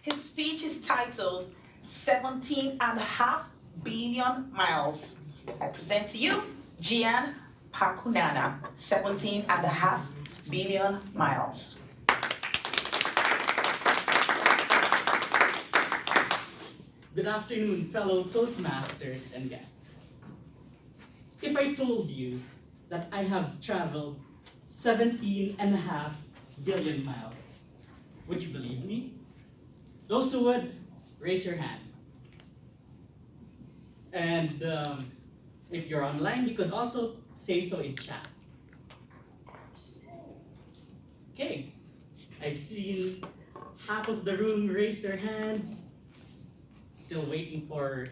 His speech is titled 17.5 billion miles. I present to you Jiaan Pakunana, 17.5 billion miles. Good afternoon, fellow Toastmasters and guests. If I told you that I have traveled 17.5 billion miles, would you believe me? Those who would, raise your hand. And if you're online, you could also say so in chat. Okay, I've seen half of the room raise their hands. Still waiting for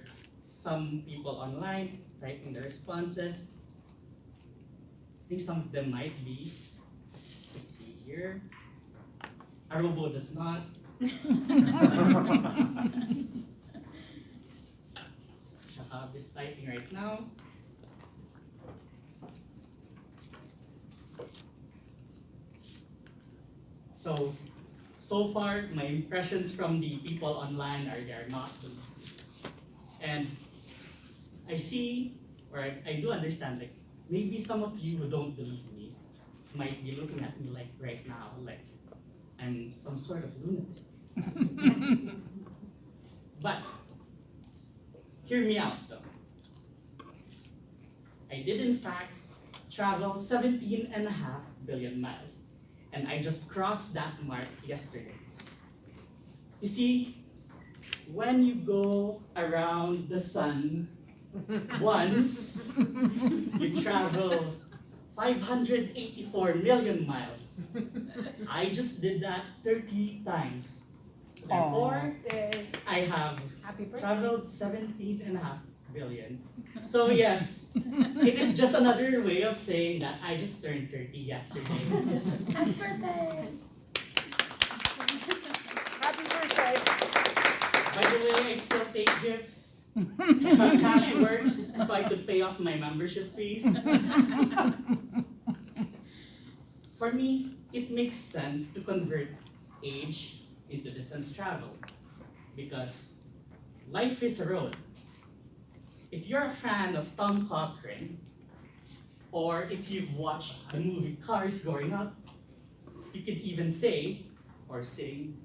some people online typing the responses. I think some of them might be. Let's see here. Arobo does not. Shahab is typing right now. So far, my impressions from the people online are they are not believers. And I see, or I do understand, like, maybe some of you who don't believe me might be looking at me like right now, like I'm some sort of lunatic. But hear me out though. I did in fact travel 17.5 billion miles. And I just crossed that mark yesterday. You see, when you go around the sun once, you travel 584 million miles. I just did that 30 times. Therefore, I have traveled 17.5 billion. So yes, it is just another way of saying that I just turned 30 yesterday. Happy birthday! Happy birthday! By the way, I still take gifts. Some cash works so I could pay off my membership fees. For me, it makes sense to convert age into distance travel because life is a road. If you're a fan of Tom Cochrane, or if you've watched the movie Cars growing up, you could even say or sing,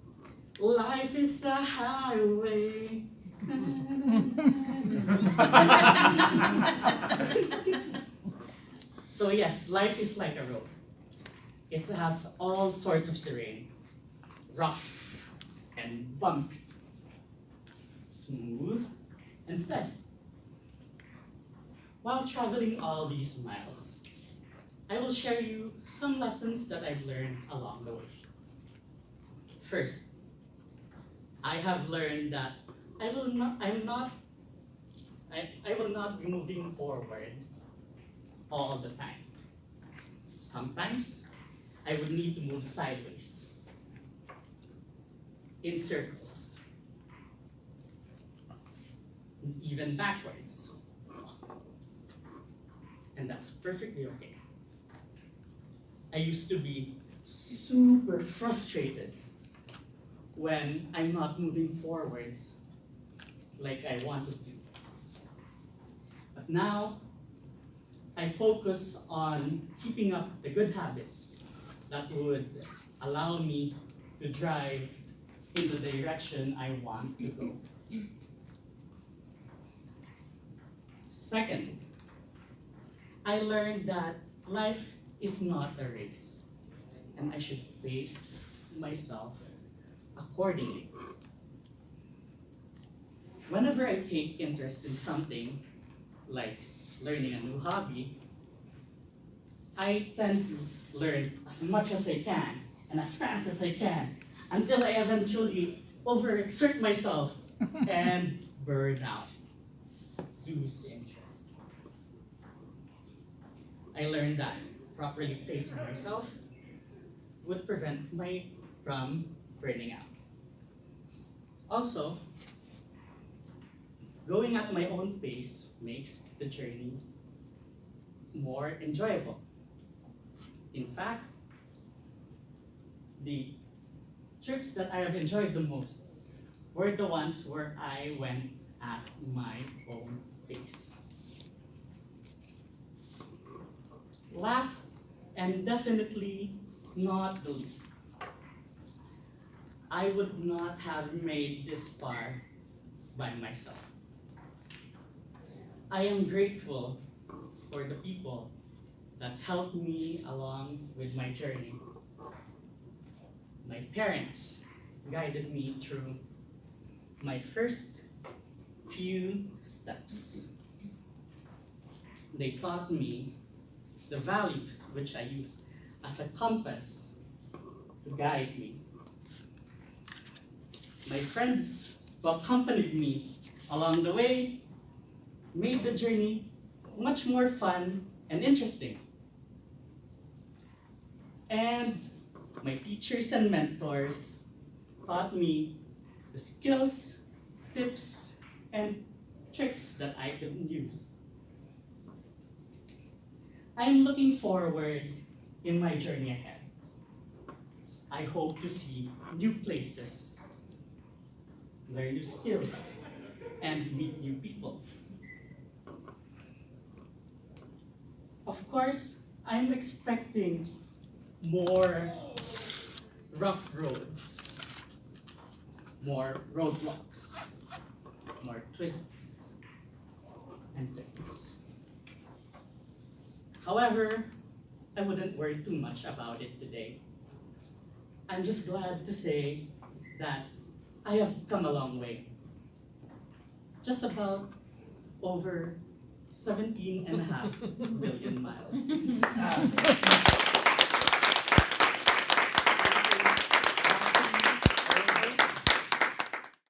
"Life is a highway." So yes, life is like a road. It has all sorts of terrain, rough and bumpy, smooth and steady. While traveling all these miles, I will share you some lessons that I've learned along the way. First, I have learned that I will not be moving forward all the time. Sometimes I would need to move sideways, in circles, and even backwards. And that's perfectly okay. I used to be super frustrated when I'm not moving forwards like I wanted to. But now, I focus on keeping up the good habits that would allow me to drive in the direction I want to go. Second, I learned that life is not a race, and I should pace myself accordingly. Whenever I take interest in something, like learning a new hobby, I tend to learn as much as I can and as fast as I can until I eventually overexert myself and burn out, lose interest. I learned that properly pacing myself would prevent me from burning out. Also, going at my own pace makes the journey more enjoyable. In fact, the trips that I have enjoyed the most were the ones where I went at my own pace. Last and definitely not the least, I would not have made this far by myself. I am grateful for the people that helped me along with my journey. My parents guided me through my first few steps. They taught me the values which I use as a compass to guide me. My friends who accompanied me along the way made the journey much more fun and interesting. And my teachers and mentors taught me the skills, tips, and tricks that I could use. I'm looking forward in my journey ahead. I hope to see new places, learn new skills, and meet new people. Of course, I'm expecting more rough roads, more roadblocks, more twists and turns. However, I wouldn't worry too much about it today. I'm just glad to say that I have come a long way. Just about over 17.5 billion miles.